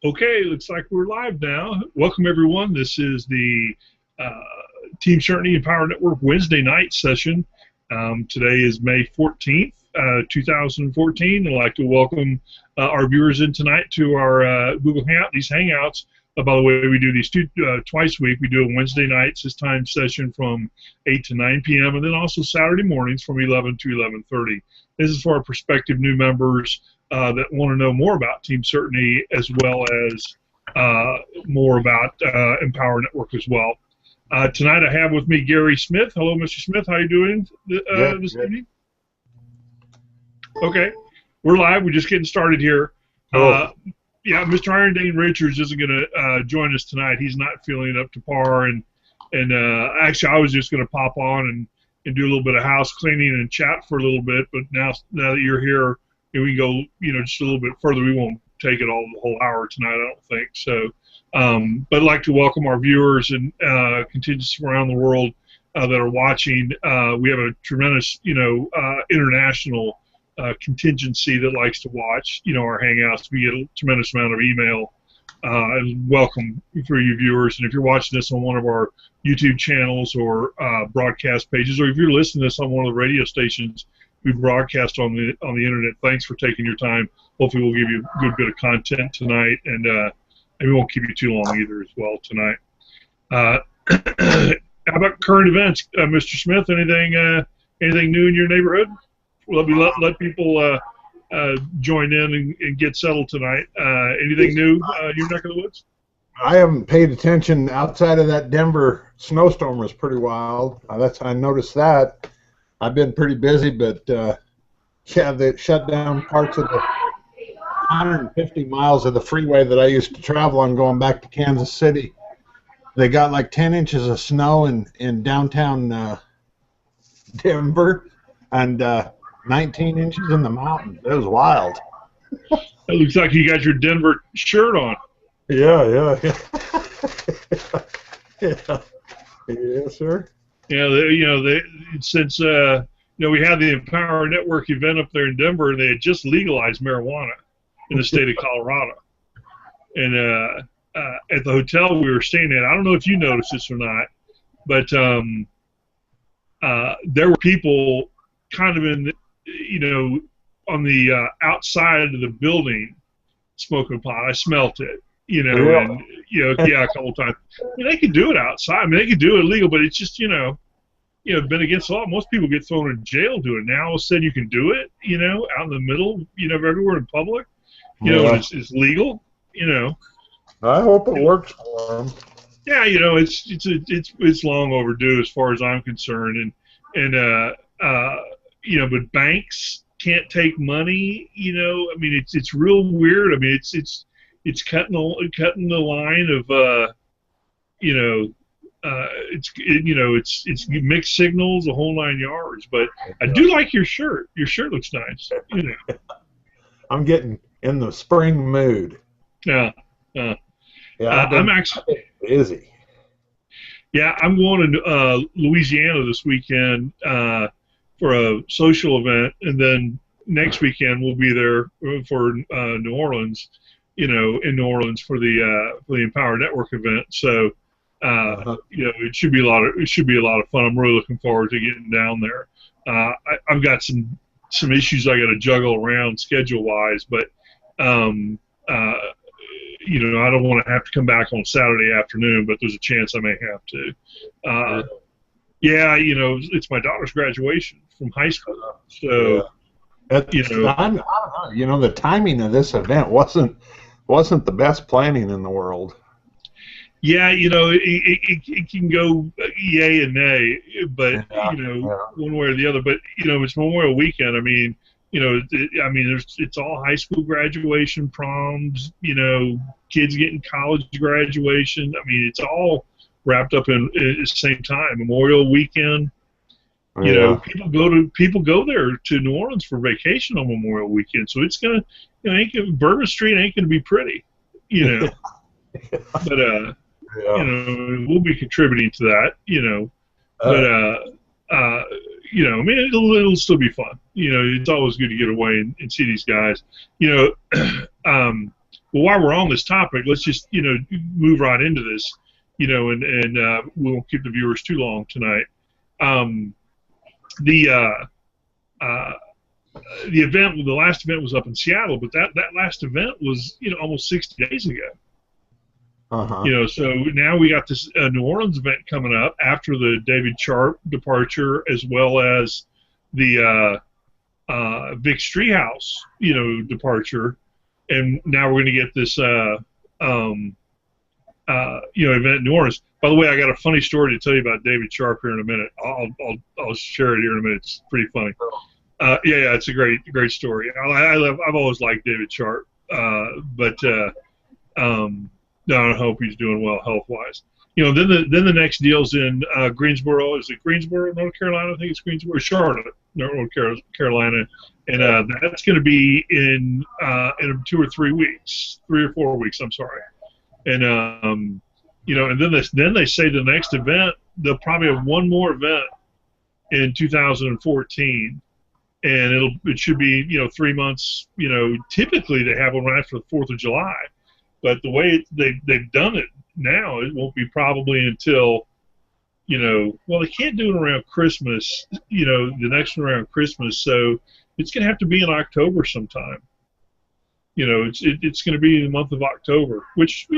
Okay, looks like we're live now. Welcome, everyone. This is the uh, Team Certainty and Power Network Wednesday night session. Today is May 14th, 2014. I'd like to welcome our viewers in tonight to our Google Hangout. These Hangouts, by the way, we do these twice a week. We do a Wednesday nights, this time session from 8 to 9 p.m., and then also Saturday mornings from 11 to 11:30. This is for our prospective new members that want to know more about Team Certainty as well as more about Empower Network as well. Tonight I have with me Gary Smith. Hello, Mr. Smith. How are you doing this evening? Okay. We're live. We're just getting started here. Yeah, Mr. Iron Dane Richards isn't going to join us tonight. He's not feeling up to par. And actually, I was just going to pop on and do a little bit of house cleaning and chat for a little bit. But now that you're here, we can go, just a little bit further. We won't take it all the whole hour tonight, I don't think. So, but I'd like to welcome our viewers and contingents from around the world that are watching. We have a tremendous, international contingency that likes to watch, our Hangouts. We get a tremendous amount of email and welcome for you viewers. And if you're watching this on one of our YouTube channels or broadcast pages, or if you're listening to this on one of the radio stations we broadcast on the internet, thanks for taking your time. Hopefully we'll give you a good bit of content tonight, and we won't keep you too long either as well tonight. How about current events, Mr. Smith? Anything new in your neighborhood? Let people join in and get settled tonight. Anything new in your neck of the woods? I haven't paid attention. Outside of that Denver snowstorm was pretty wild. I noticed that. I've been pretty busy, but yeah, they shut down parts of the 150 miles of the freeway that I used to travel on going back to Kansas City. They got like 10 inches of snow in downtown Denver and 19 inches in the mountains. It was wild. It looks like you got your Denver shirt on. Yeah. Yes, sir. Yeah, since we had the Empower Network event up there in Denver, and they had just legalized marijuana in the state of Colorado. And at the hotel we were staying at, I don't know if you noticed this or not, but there were people kind of on the outside of the building smoking pot. I smelt it. And a couple of times. I mean, they could do it outside. I mean, they could do it illegal, but it's just, been against the law. Most people get thrown in jail doing it. Now all of a sudden you can do it, out in the middle, of everywhere in public. And it's legal. I hope it works for them. Yeah, it's long overdue as far as I'm concerned, but banks can't take money. I mean, it's real weird. I mean, it's cutting the line of it's mixed signals, the whole 9 yards. But I do like your shirt. Your shirt looks nice. I'm getting in the spring mood. Yeah. I'm actually busy. Yeah, I'm going to Louisiana this weekend for a social event, and then next weekend we'll be there for New Orleans. In New Orleans for the Empower Network event. So, it should be a lot of fun. I'm really looking forward to getting down there. I've got some issues I got to juggle around schedule wise, but I don't want to have to come back on Saturday afternoon, but there's a chance I may have to. It's my daughter's graduation from high school, so. The timing of this event wasn't the best planning in the world. Yeah, it can go yay and nay, but one way or the other. But it's Memorial Weekend. I mean, it's all high school graduation, proms. Kids getting college graduation. I mean, it's all wrapped up in at the same time. Memorial Weekend. People go there to New Orleans for vacation on Memorial Weekend, so it's gonna, Bourbon Street ain't gonna be pretty, but we'll be contributing to that, but I mean, it'll still be fun. It's always good to get away and see these guys. well, while we're on this topic, let's just move right into this, and we won't keep the viewers too long tonight. The event, the last event was up in Seattle, but that last event was almost 60 days ago. So now we got this New Orleans event coming up after the David Sharp departure, as well as the Vic Streethouse, departure, and now we're going to get this event in New Orleans. By the way, I got a funny story to tell you about David Sharp here in a minute. I'll share it here in a minute. It's pretty funny. Yeah, it's a great story. I've always liked David Sharp, but I hope he's doing well health-wise. Then the next deal's in Greensboro. Is it Greensboro, North Carolina? I think it's Greensboro, Charlotte, North Carolina, and that's going to be in 2 or 3 weeks, 3 or 4 weeks. I'm sorry, and and then they say the next event they'll probably have one more event in 2014, and it should be 3 months. Typically they have one right after the 4th of July. But the way they've done it now, it won't be probably until, well, they can't do it around Christmas, the next one around Christmas. So it's going to have to be in October sometime. It's going to be in the month of October, which,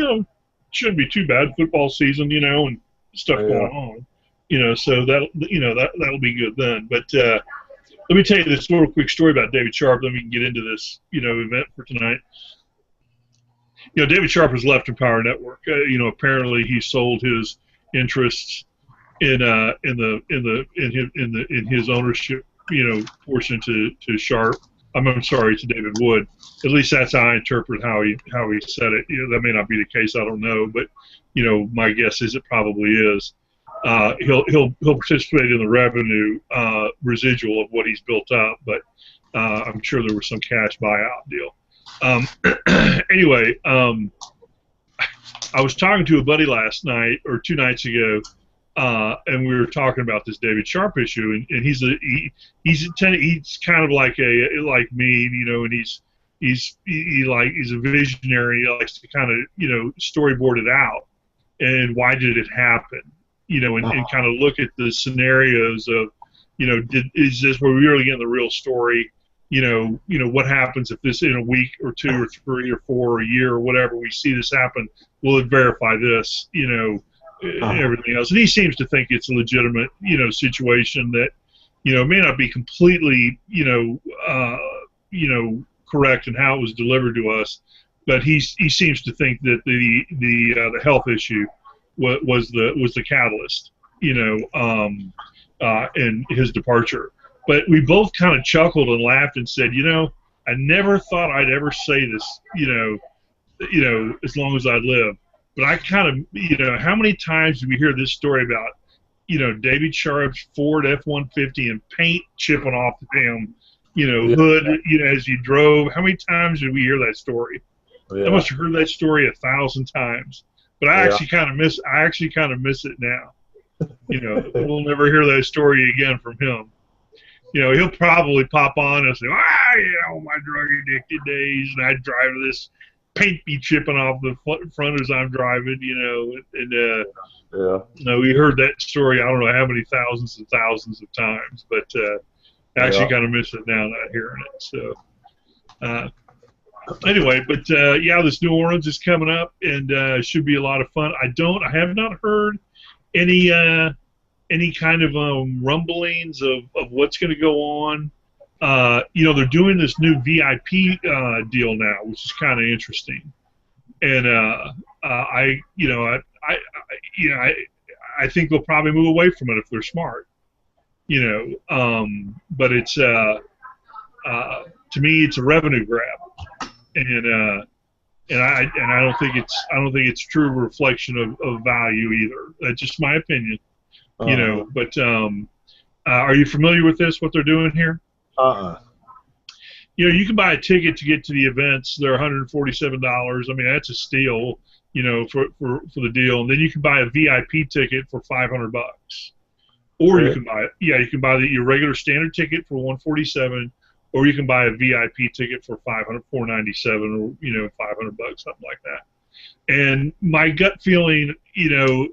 shouldn't be too bad. Football season, and stuff going on. So that'll be good then. But let me tell you this little quick story about David Sharp. Then we can get into this, event for tonight. David Sharp has left Empower Network. Apparently he sold his interests in his ownership, portion to Sharp. I'm sorry, to David Wood. At least that's how I interpret how he said it. That may not be the case. I don't know, but my guess is it probably is. He'll participate in the revenue residual of what he's built up, but I'm sure there was some cash buyout deal. Anyway, I was talking to a buddy last night or 2 nights ago, and we were talking about this David Sharp issue, and he's kind of like me, and he's a visionary. He likes to kind of storyboard it out, and why did it happen, and kind of look at the scenarios of, is this where we really getting the real story? What happens if this in a week or 2 or 3 or 4 or a year or whatever we see this happen? Will it verify this? Everything else. And he seems to think it's a legitimate, situation that, may not be completely, correct in how it was delivered to us, but he seems to think that the health issue was the catalyst, in his departure. But we both kind of chuckled and laughed and said, I never thought I'd ever say this, as long as I live. But I kind of, how many times do we hear this story about, David Sharp's Ford F-150 and paint chipping off the damn, hood, as you drove? How many times did we hear that story? I must have heard that story 1,000 times. But I actually kind of miss it now. We'll never hear that story again from him. He'll probably pop on and say, my drug-addicted days, and I drive this paint be chipping off the front as I'm driving, we heard that story, I don't know how many thousands and thousands of times, but I actually kind of miss it now, not hearing it. So, anyway, but this New Orleans is coming up, and should be a lot of fun. I have not heard any kind of rumblings of what's going to go on. They're doing this new VIP deal now, which is kind of interesting. And I think they'll probably move away from it if they're smart. But it's to me it's a revenue grab, and I don't think it's true reflection of value either. That's just my opinion. But are you familiar with this? What they're doing here? You can buy a ticket to get to the events. They're $147. I mean, that's a steal. For the deal, and then you can buy a VIP ticket for $500. Or you can buy your regular standard ticket for $147, or you can buy a VIP ticket for $497 or $500, something like that. And my gut feeling, the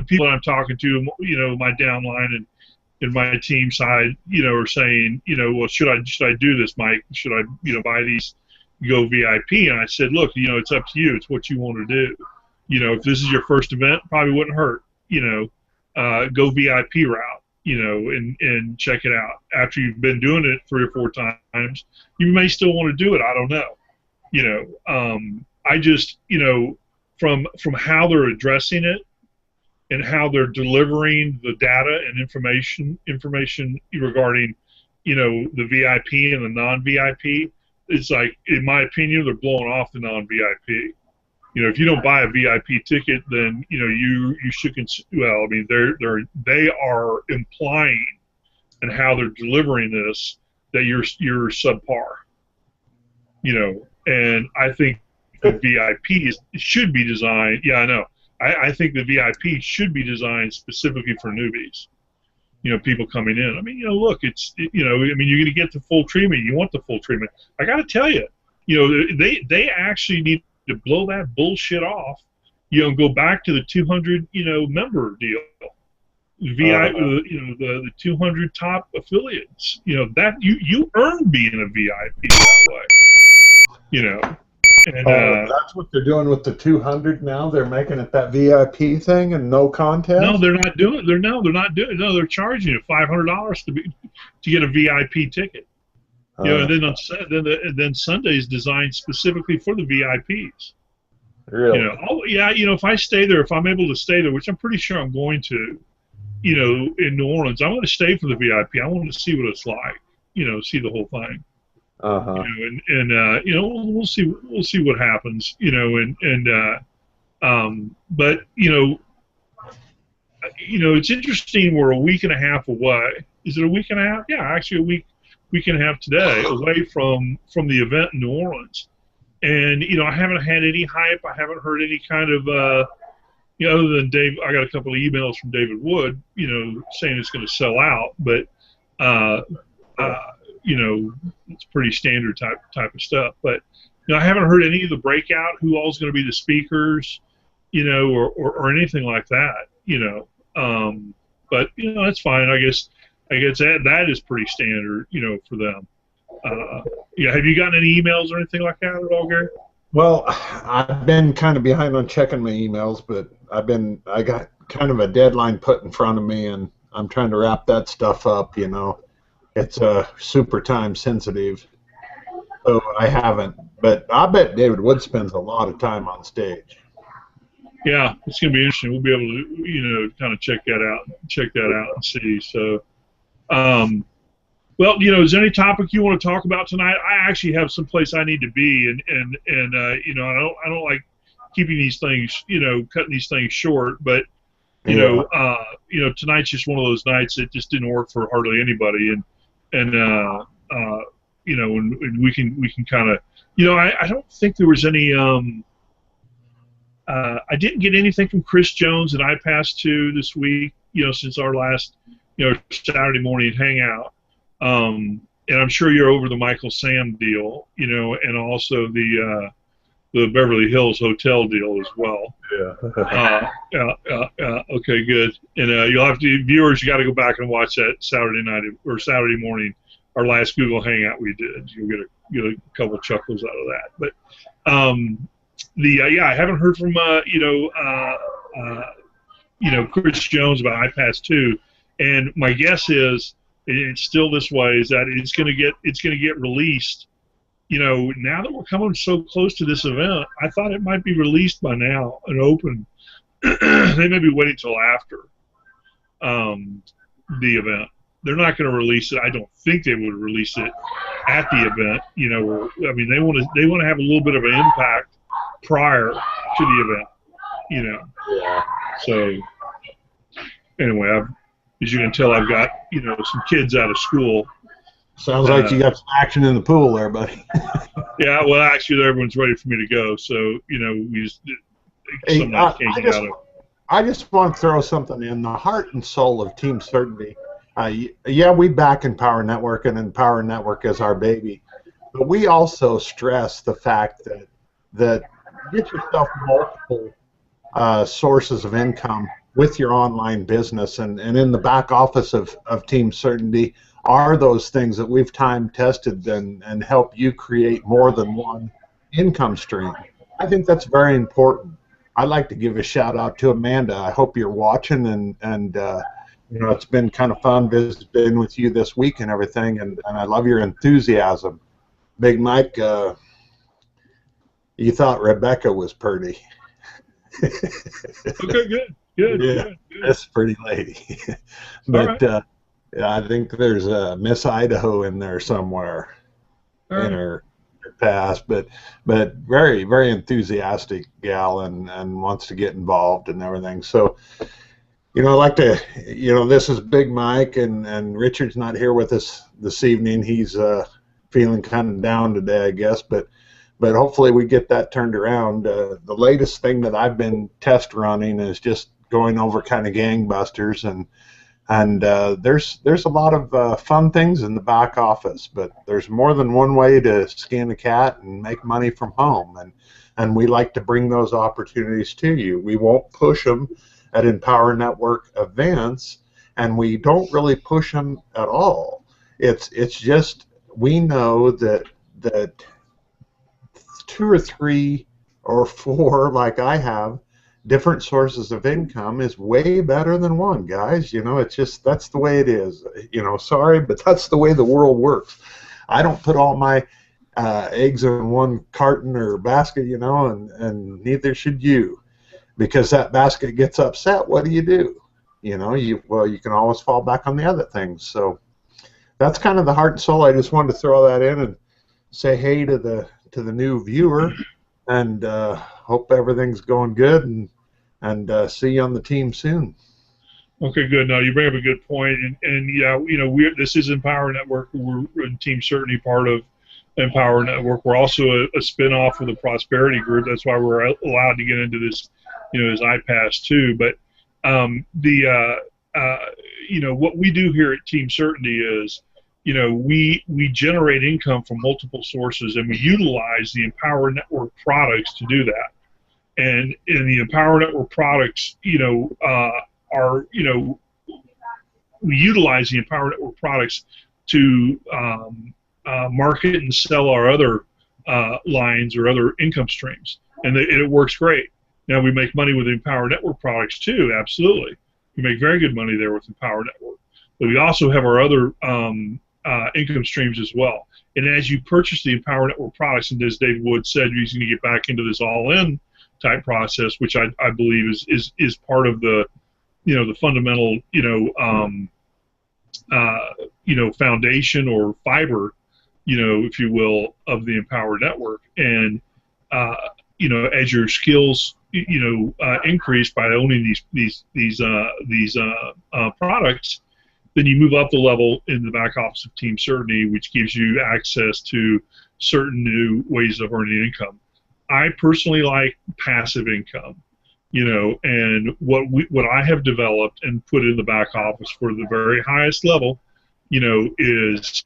people I'm talking to, my downline and my team side, are saying, well, should I do this, Mike? Should I, buy these, go VIP? And I said, look, it's up to you. It's what you want to do. If this is your first event, probably wouldn't hurt. Go VIP route. And check it out. After you've been doing it 3 or 4 times, you may still want to do it. I don't know. I just, from how they're addressing it and how they're delivering the data and information regarding, the VIP and the non-VIP, it's like, in my opinion, they're blowing off the non-VIP. If you don't buy a VIP ticket, then you should well, I mean, they are implying and how they're delivering this that you're subpar. And I think the VIP should be designed. Yeah, I know. I think the VIP should be designed specifically for newbies. People coming in. I mean, look, you're going to get the full treatment. You want the full treatment. I got to tell you, they actually need to blow that bullshit off, go back to the 200, member deal, the 200 top affiliates, that you earn being a VIP that way, and that's what they're doing with the 200 now. They're making it that VIP thing and no contest. No, they're not doing. They're not doing. No, they're charging you $500 to get a VIP ticket. And then Sunday's designed specifically for the VIPs. Really? If I stay there, if I'm able to stay there, which I'm pretty sure I'm going to, in New Orleans, I'm going to stay for the VIP. I want to see what it's like, see the whole thing. We'll see what happens, but it's interesting. We're a week and a half away. Is it a week and a half? Yeah, actually a week and a half today away from the event in New Orleans, and I haven't had any hype. I haven't heard any kind of other than Dave. I got a couple of emails from David Wood, saying it's going to sell out, but it's pretty standard type of stuff. But I haven't heard any of the breakout, who all's going to be the speakers, or anything like that, but that's fine. I guess that is pretty standard, for them. Have you gotten any emails or anything like that at all, Gary? Well, I've been kind of behind on checking my emails, but I got kind of a deadline put in front of me, and I'm trying to wrap that stuff up. It's super time sensitive, so I haven't. But I bet David Wood spends a lot of time on stage. Yeah, it's going to be interesting. We'll be able to, kind of check that out and see. So, well, is there any topic you want to talk about tonight? I actually have some place I need to be, and I don't like keeping these things, cutting these things short, but tonight's just one of those nights that just didn't work for hardly anybody, and we can kind of, I don't think there was any. I didn't get anything from Chris Jones that I passed to this week, since our last, Saturday morning hangout. And I'm sure you're over the Michael Sam deal, and also the Beverly Hills Hotel deal as well. Yeah. Okay, good. And you'll have to, viewers, you got to go back and watch that Saturday night or Saturday morning, our last Google Hangout we did. You'll get a couple chuckles out of that. But I haven't heard from Chris Jones about iPass 2, and my guess is it's still this way, is that it's going to get released. Now that we're coming so close to this event, I thought it might be released by now and open. They may be waiting till after the event. They're not going to release it. I don't think they would release it at the event. I mean, they want to have a little bit of an impact prior to the event. Yeah. So anyway, as you can tell, I've got some kids out of school. Sounds like you got some action in the pool there, buddy. Yeah, well, actually, everyone's ready for me to go. So we just can't get out of. I just want to throw something in. The heart and soul of Team Certainty Yeah, we back Empower Network, and Empower Network is our baby. But we also stress the fact that get yourself multiple sources of income with your online business, and in the back office of Team Certainty are those things that we've time tested and help you create more than one income stream. I think that's very important. I'd like to give a shout out to Amanda. I hope you're watching, and you know, it's been kind of fun visiting with you this week and everything, and I love your enthusiasm. Big Mike, you thought Rebecca was pretty. Okay, good. Yeah, that's a pretty lady. But right. I think there's a Miss Idaho in there somewhere in her past, but very, very enthusiastic gal, and wants to get involved and everything. So, you know, I'd like to, you know, this is Big Mike, and Richard's not here with us this evening. He's feeling kind of down today, I guess, but hopefully we get that turned around. The latest thing that I've been test running is just going over kind of gangbusters, and there's a lot of fun things in the back office, but there's more than one way to skin a cat and make money from home, and we like to bring those opportunities to you. We won't push them at Empower Network events, and we don't really push them at all. It's just we know that 2 or 3 or 4, like I have, different sources of income is way better than one, guys. You know, it's just, that's the way it is. You know, sorry, but that's the way the world works. I don't put all my eggs in one carton or basket, you know, and neither should you, because that basket gets upset. What do? You know, you can always fall back on the other things. So that's kind of the heart and soul. I just wanted to throw that in and say hey to the new viewer, and hope everything's going good, and see you on the team soon. Okay, good. Now you bring up a good point, and yeah, you know, this is Empower Network. We're in Team Certainty, part of Empower Network. We're also a spin-off of the Prosperity Group. That's why we're allowed to get into this, you know, as iPass too. But you know, what we do here at Team Certainty is, you know, we generate income from multiple sources, and we utilize the Empower Network products to do that. And in the Empower Network products, you know, you know, we utilize the Empower Network products to market and sell our other lines or other income streams, and it works great. Now we make money with the Empower Network products too, absolutely. We make very good money there with Empower Network, but we also have our other income streams as well. And as you purchase the Empower Network products, and as Dave Wood said, you're going to get back into this all-in type process, which I believe is part of the, you know, the fundamental, you know, foundation or fiber, you know, if you will, of the Empower Network. And you know, as your skills, you know, increase by owning these products, then you move up the level in the back office of Team Certainty, which gives you access to certain new ways of earning income. I personally like passive income, you know, and what I have developed and put in the back office for the very highest level, you know, is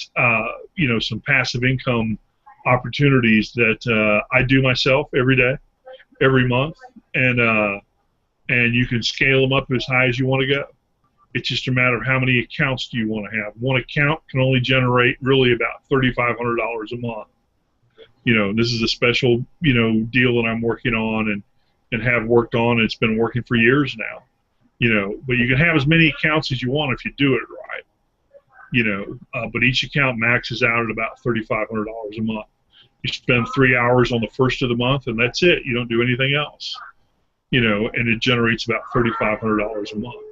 you know, some passive income opportunities that I do myself every day, every month, and you can scale them up as high as you want to go. It's just a matter of how many accounts do you want to have. One account can only generate really about $3,500 a month. You know, this is a special, you know, deal that I'm working on and have worked on. And it's been working for years now. You know, but you can have as many accounts as you want if you do it right. You know, but each account maxes out at about $3,500 a month. You spend 3 hours on the first of the month, and that's it. You don't do anything else. You know, and it generates about $3,500 a month.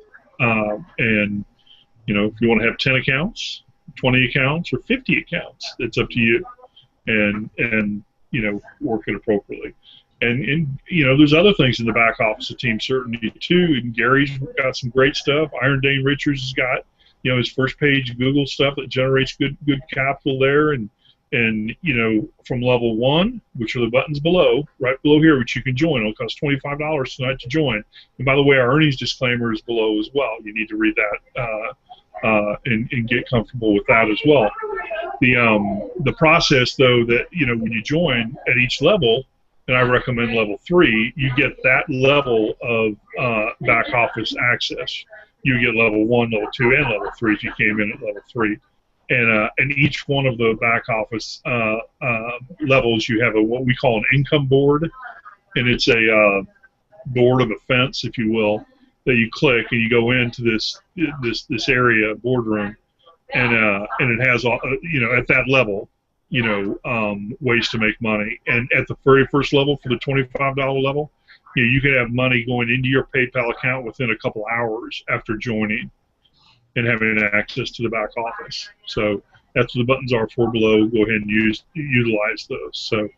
And, you know, if you want to have 10 accounts, 20 accounts, or 50 accounts, it's up to you. And you know, work it appropriately. And you know, there's other things in the back office of Team Certainty too. And Gary's got some great stuff. Iron Dane Richards has got, you know, his first page Google stuff that generates good capital there. And you know, from level 1, which are the buttons below, right below here, which you can join. It'll cost $25 tonight to join. And by the way, our earnings disclaimer is below as well. You need to read that and get comfortable with that as well. The process, though, that when you join at each level, and I recommend level 3, you get that level of back office access. You get level 1, level 2, and level 3 if you came in at level 3. And each one of the back office levels, you have what we call an income board, and it's a board of offense, if you will, that you click and you go into this area, boardroom, and it has all at that level, ways to make money. And at the very first level, for the $25 level, you can have money going into your PayPal account within a couple hours after joining and having access to the back office. So that's what the buttons are for below. Go ahead and utilize those. So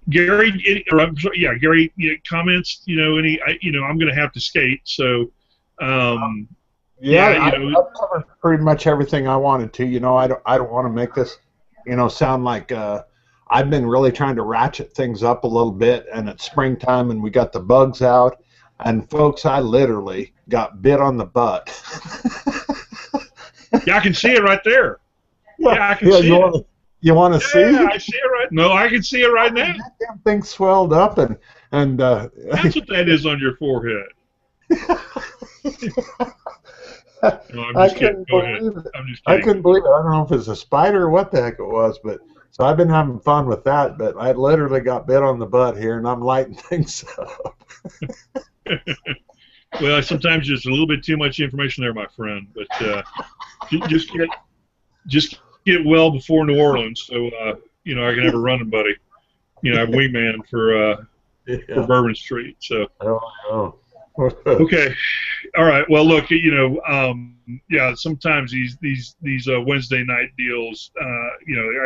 Gary, Gary, comments. I'm going to have to skate. So I've covered pretty much everything I wanted to. I don't want to make this sound like I've been really trying to ratchet things up a little bit, and it's springtime and we got the bugs out, and folks, I literally got bit on the butt. Yeah, I can see it right there. Yeah, I can see it. You want to see? Yeah, I see it right. No, I can see it right now. That damn thing swelled up, and that's what that is on your forehead. No, I'm just kidding. Go ahead. I'm just kidding. I couldn't believe it. I don't know if it's a spider or what the heck it was, but so I've been having fun with that. But I literally got bit on the butt here, and I'm lighting things up. Well, sometimes there's a little bit too much information there, my friend. But just get well before New Orleans, so I can have a running buddy. I'm wingman for Bourbon Street. So. Oh. Okay, all right. Well, look, sometimes these Wednesday night deals, I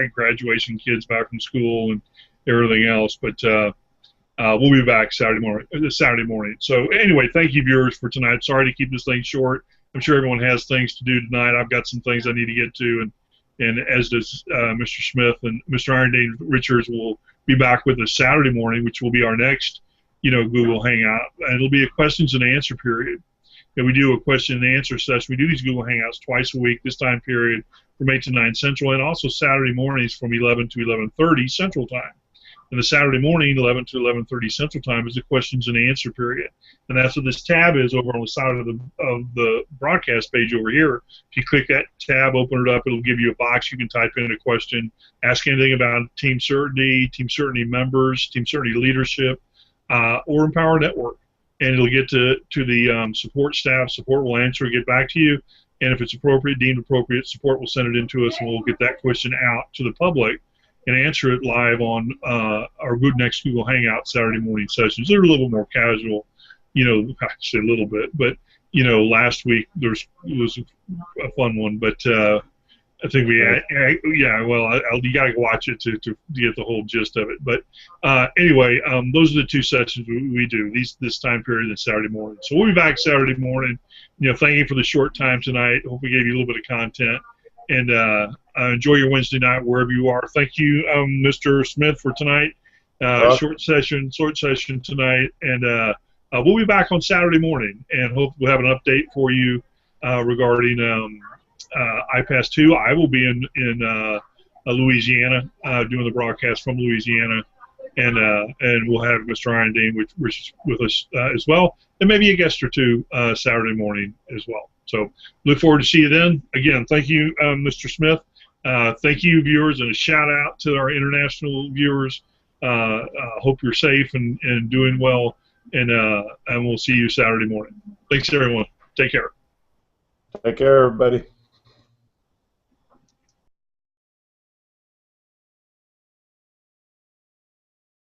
get graduation kids back from school and everything else, but we'll be back Saturday morning. So anyway, thank you, viewers, for tonight. Sorry to keep this thing short. I'm sure everyone has things to do tonight. I've got some things I need to get to, and as does Mr. Smith, and Mr. Iron Dane Richards will be back with us Saturday morning, which will be our next Google Hangout, and it'll be a questions and answer period. And we do a question and answer session. We do these Google Hangouts twice a week, this time period from 8 to 9 Central, and also Saturday mornings from 11 to 11:30 Central Time. And the Saturday morning, 11 to 11:30 Central Time, is the questions and answer period. And that's what this tab is over on the side of the broadcast page over here. If you click that tab, open it up, it'll give you a box. You can type in a question, ask anything about Team Certainty members, Team Certainty leadership, or Empower Network, and it'll get to the support staff. Support will answer, get back to you, and if it's deemed appropriate, support will send it in to us, and we'll get that question out to the public and answer it live on our next Google Hangout Saturday morning sessions. They're a little more casual, I say a little bit, but last week it was a fun one, but I think you got to watch it to get the whole gist of it. But anyway, those are the two sessions we do, this time period and Saturday morning. So we'll be back Saturday morning. Thank you for the short time tonight. Hope we gave you a little bit of content. And enjoy your Wednesday night wherever you are. Thank you, Mr. Smith, for tonight. Short session tonight. And we'll be back on Saturday morning, and hope we'll have an update for you regarding IPASS 2. I will be in Louisiana doing the broadcast from Louisiana, and we'll have Mr. Iron Dane with us as well, and maybe a guest or two Saturday morning as well. So look forward to see you then. Again, thank you, Mr. Smith. Thank you, viewers, and a shout out to our international viewers. Hope you're safe and doing well, and we'll see you Saturday morning. Thanks, everyone. Take care. Take care, everybody.